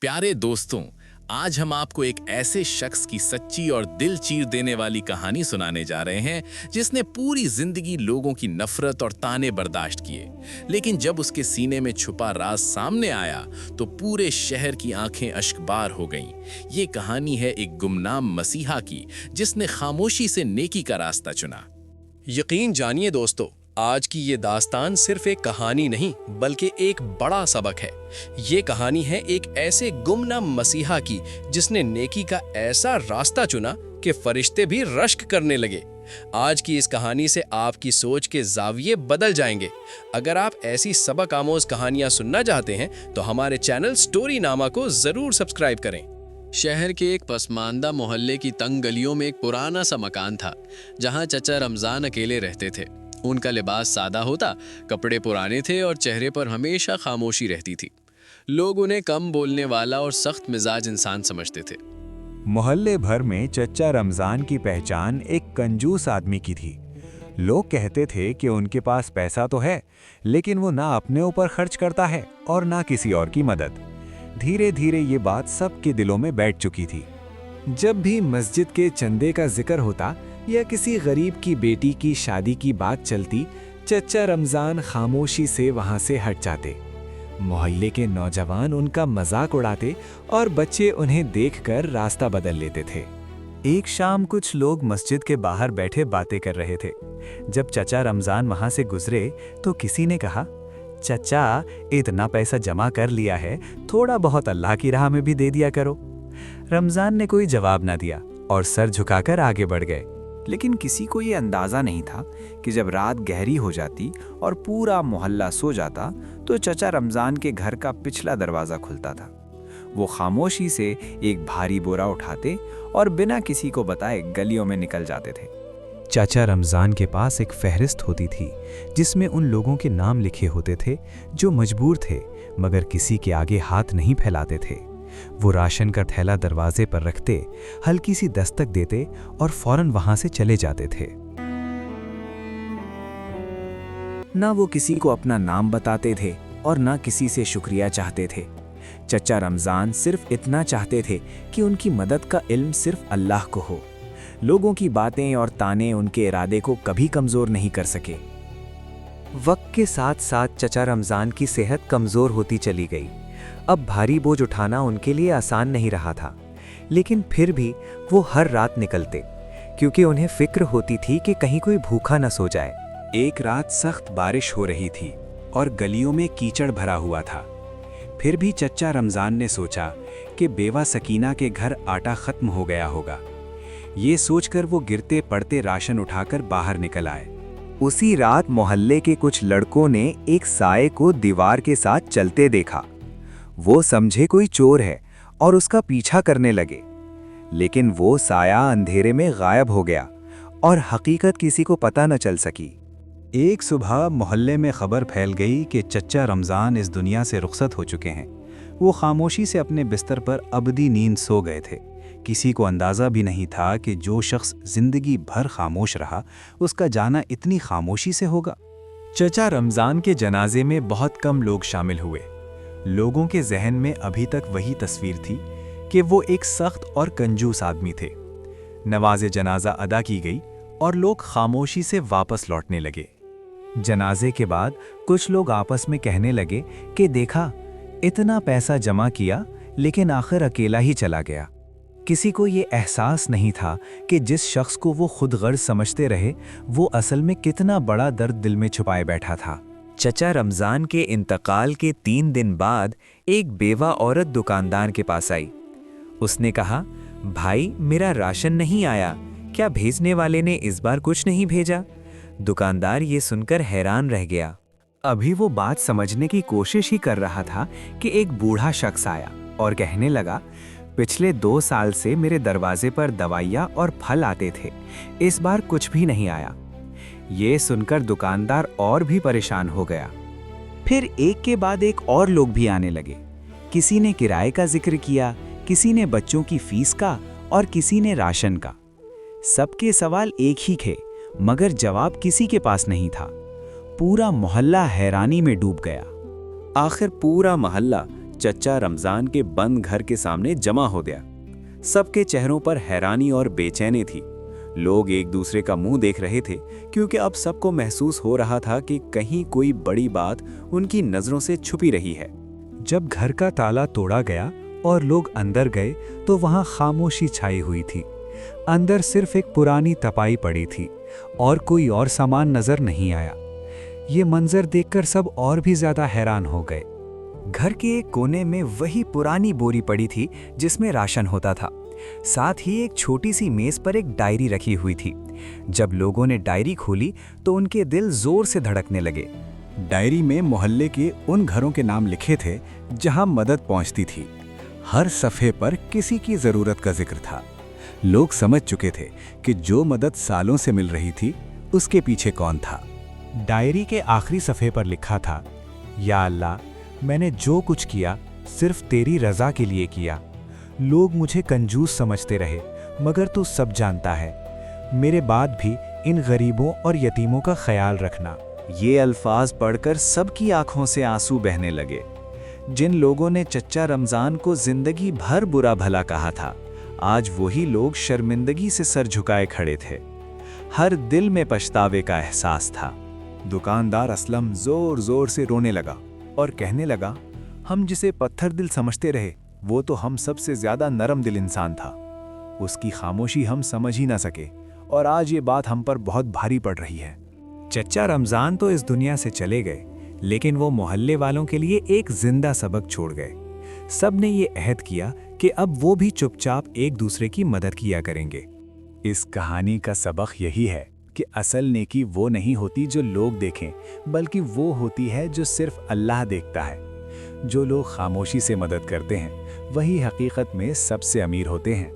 प्यारे दोस्तों, आज हम आपको एक ऐसे शख्स की सच्ची और दिल चीर देने वाली कहानी सुनाने जा रहे हैं जिसने पूरी जिंदगी लोगों की नफरत और ताने बर्दाश्त किए, लेकिन जब उसके सीने में छुपा राज सामने आया तो पूरे शहर की आंखें अश्कबार हो गईं। ये कहानी है एक गुमनाम मसीहा की जिसने खामोशी से नेकी का रास्ता चुना। यकीन जानिए दोस्तों, आज की ये दास्तान सिर्फ एक कहानी नहीं बल्कि एक बड़ा सबक है। ये कहानी है एक ऐसे गुमनाम मसीहा की जिसने नेकी का ऐसा रास्ता चुना कि फरिश्ते भी रश्क करने लगे। आज की इस कहानी से आपकी सोच के जाविये बदल जाएंगे। अगर आप ऐसी सबक आमोज कहानियां सुनना चाहते हैं तो हमारे चैनल स्टोरी नामा को जरूर सब्सक्राइब करें। शहर के एक पसमानदा मोहल्ले की तंग गलियों में एक पुराना सा मकान था जहां चचा रमजान अकेले रहते थे। उनका लिबास सादा होता, कपड़े पुराने थे और चेहरे पर हमेशा खामोशी रहती थी। लोग उन्हें कम बोलने वाला और सख्त मिजाज इंसान समझते थे। मोहल्ले भर में चचा रमजान की पहचान एक कंजूस आदमी की थी। लोग कहते थे कि उनके पास पैसा तो है, लेकिन वो ना अपने ऊपर खर्च करता है और ना किसी और की मदद। धीरे धीरे ये बात सबके दिलों में बैठ चुकी थी। जब भी मस्जिद के चंदे का जिक्र होता या किसी गरीब की बेटी की शादी की बात चलती, चचा रमजान खामोशी से वहां से हट जाते। मोहल्ले के नौजवान उनका मजाक उड़ाते और बच्चे उन्हें देखकर रास्ता बदल लेते थे। एक शाम कुछ लोग मस्जिद के बाहर बैठे बातें कर रहे थे। जब चचा रमजान वहां से गुजरे तो किसी ने कहा, चचा, इतना पैसा जमा कर लिया है, थोड़ा बहुत अल्लाह की राह में भी दे दिया करो। रमजान ने कोई जवाब ना दिया और सर झुकाकर आगे बढ़ गए। लेकिन किसी को ये अंदाजा नहीं था कि जब रात गहरी हो जाती और पूरा मोहल्ला सो जाता तो चचा रमजान के घर का पिछला दरवाजा खुलता था। वो खामोशी से एक भारी बोरा उठाते और बिना किसी को बताए गलियों में निकल जाते थे। चाचा रमजान के पास एक फहरिस्त होती थी जिसमें उन लोगों के नाम लिखे होते थे जो मजबूर थे मगर किसी के आगे हाथ नहीं फैलाते थे। वो राशन का थैला दरवाजे पर रखते, हल्की सी दस्तक देते और फौरन वहां से चले जाते थे। ना वो किसी को अपना नाम बताते थे और ना किसी से शुक्रिया चाहते थे। चचा रमजान सिर्फ इतना चाहते थे कि उनकी मदद का इल्म सिर्फ अल्लाह को हो। लोगों की बातें और ताने उनके इरादे को कभी कमजोर नहीं कर सके। वक्त के साथ साथ चचा रमजान की सेहत कमजोर होती चली गई। अब भारी बोझ उठाना उनके लिए आसान नहीं रहा था, लेकिन फिर भी वो हर रात निकलते क्योंकि उन्हें फिक्र होती थी कि कहीं कोई भूखा न सो जाए। एक रात सख्त बारिश हो रही थी और गलियों में कीचड़ भरा हुआ था। फिर भी चचा रमजान ने सोचा कि बेवा सकीना के घर आटा खत्म हो गया होगा। ये सोचकर वो गिरते पड़ते राशन उठाकर बाहर निकल आए। उसी रात मोहल्ले के कुछ लड़कों ने एक साये को दीवार के साथ चलते देखा। वो समझे कोई चोर है और उसका पीछा करने लगे, लेकिन वो साया अंधेरे में गायब हो गया और हकीकत किसी को पता न चल सकी। एक सुबह मोहल्ले में खबर फैल गई कि चचा रमजान इस दुनिया से रुखसत हो चुके हैं। वो खामोशी से अपने बिस्तर पर अबदी नींद सो गए थे। किसी को अंदाज़ा भी नहीं था कि जो शख्स जिंदगी भर खामोश रहा उसका जाना इतनी खामोशी से होगा। चचा रमजान के जनाजे में बहुत कम लोग शामिल हुए। लोगों के जहन में अभी तक वही तस्वीर थी कि वो एक सख्त और कंजूस आदमी थे। नवाज़े जनाजा अदा की गई और लोग खामोशी से वापस लौटने लगे। जनाजे के बाद कुछ लोग आपस में कहने लगे कि देखा, इतना पैसा जमा किया लेकिन आखिर अकेला ही चला गया। किसी को ये एहसास नहीं था कि जिस शख्स को वो खुद गर्ज समझते रहे वो असल में कितना बड़ा दर्द दिल में छुपाए बैठा था। चचा रमजान के इंतकाल के 3 दिन बाद एक बेवा औरत दुकानदार के पास आई। उसने कहा, भाई, मेरा राशन नहीं आया, क्या भेजने वाले ने इस बार कुछ नहीं भेजा? दुकानदार ये सुनकर हैरान रह गया। अभी वो बात समझने की कोशिश ही कर रहा था कि एक बूढ़ा शख्स आया और कहने लगा, पिछले 2 साल से मेरे दरवाजे पर दवाइयाँ और फल आते थे, इस बार कुछ भी नहीं आया। ये सुनकर दुकानदार और भी परेशान हो गया। फिर एक के बाद एक और लोग भी आने लगे। किसी ने किराए का जिक्र किया, किसी ने बच्चों की फीस का और किसी ने राशन का। सबके सवाल एक ही थे, मगर जवाब किसी के पास नहीं था। पूरा मोहल्ला हैरानी में डूब गया। आखिर पूरा मोहल्ला चच्चा रमजान के बंद घर के सामने जमा हो गया। सबके चेहरों पर हैरानी और बेचैनी थी। लोग एक दूसरे का मुंह देख रहे थे, क्योंकि अब सबको महसूस हो रहा था कि कहीं कोई बड़ी बात उनकी नजरों से छुपी रही है। जब घर का ताला तोड़ा गया और लोग अंदर गए तो वहां खामोशी छाई हुई थी। अंदर सिर्फ एक पुरानी तपाई पड़ी थी और कोई और सामान नजर नहीं आया। ये मंजर देखकर सब और भी ज्यादा हैरान हो गए। घर के एक कोने में वही पुरानी बोरी पड़ी थी जिसमें राशन होता था। साथ ही एक छोटी सी मेज पर एक डायरी रखी हुई थी। जब लोगों ने डायरी खोली तो उनके दिल जोर से धड़कने लगे। डायरी में मोहल्ले के उन घरों के नाम लिखे थे जहां मदद पहुंचती थी। हर सफ़े पर किसी की ज़रूरत का जिक्र था। लोग समझ चुके थे कि जो मदद सालों से मिल रही थी उसके पीछे कौन था। डायरी के आखिरी सफ़े पर लिखा था, या अल्लाह, मैंने जो कुछ किया सिर्फ तेरी रज़ा के लिए किया। लोग मुझे कंजूस समझते रहे, मगर तू सब जानता है। मेरे बाद भी इन गरीबों और यतीमों का ख्याल रखना। ये अल्फाज पढ़कर सबकी आंखों से आंसू बहने लगे। जिन लोगों ने चच्चा रमज़ान को जिंदगी भर बुरा भला कहा था, आज वही लोग शर्मिंदगी से सर झुकाए खड़े थे। हर दिल में पछतावे का एहसास था। दुकानदार असलम जोर जोर से रोने लगा और कहने लगा, हम जिसे पत्थर दिल समझते रहे वो तो हम सबसे ज्यादा नरम दिल इंसान था। उसकी खामोशी हम समझ ही ना सके और आज ये बात हम पर बहुत भारी पड़ रही है। चच्चा रमज़ान तो इस दुनिया से चले गए, लेकिन वो मोहल्ले वालों के लिए एक जिंदा सबक छोड़ गए। सब ने ये अहद किया कि अब वो भी चुपचाप एक दूसरे की मदद किया करेंगे। इस कहानी का सबक यही है कि असल नेकी वो नहीं होती जो लोग देखें, बल्कि वो होती है जो सिर्फ अल्लाह देखता है। जो लोग खामोशी से मदद करते हैं वही हकीकत में सबसे अमीर होते हैं।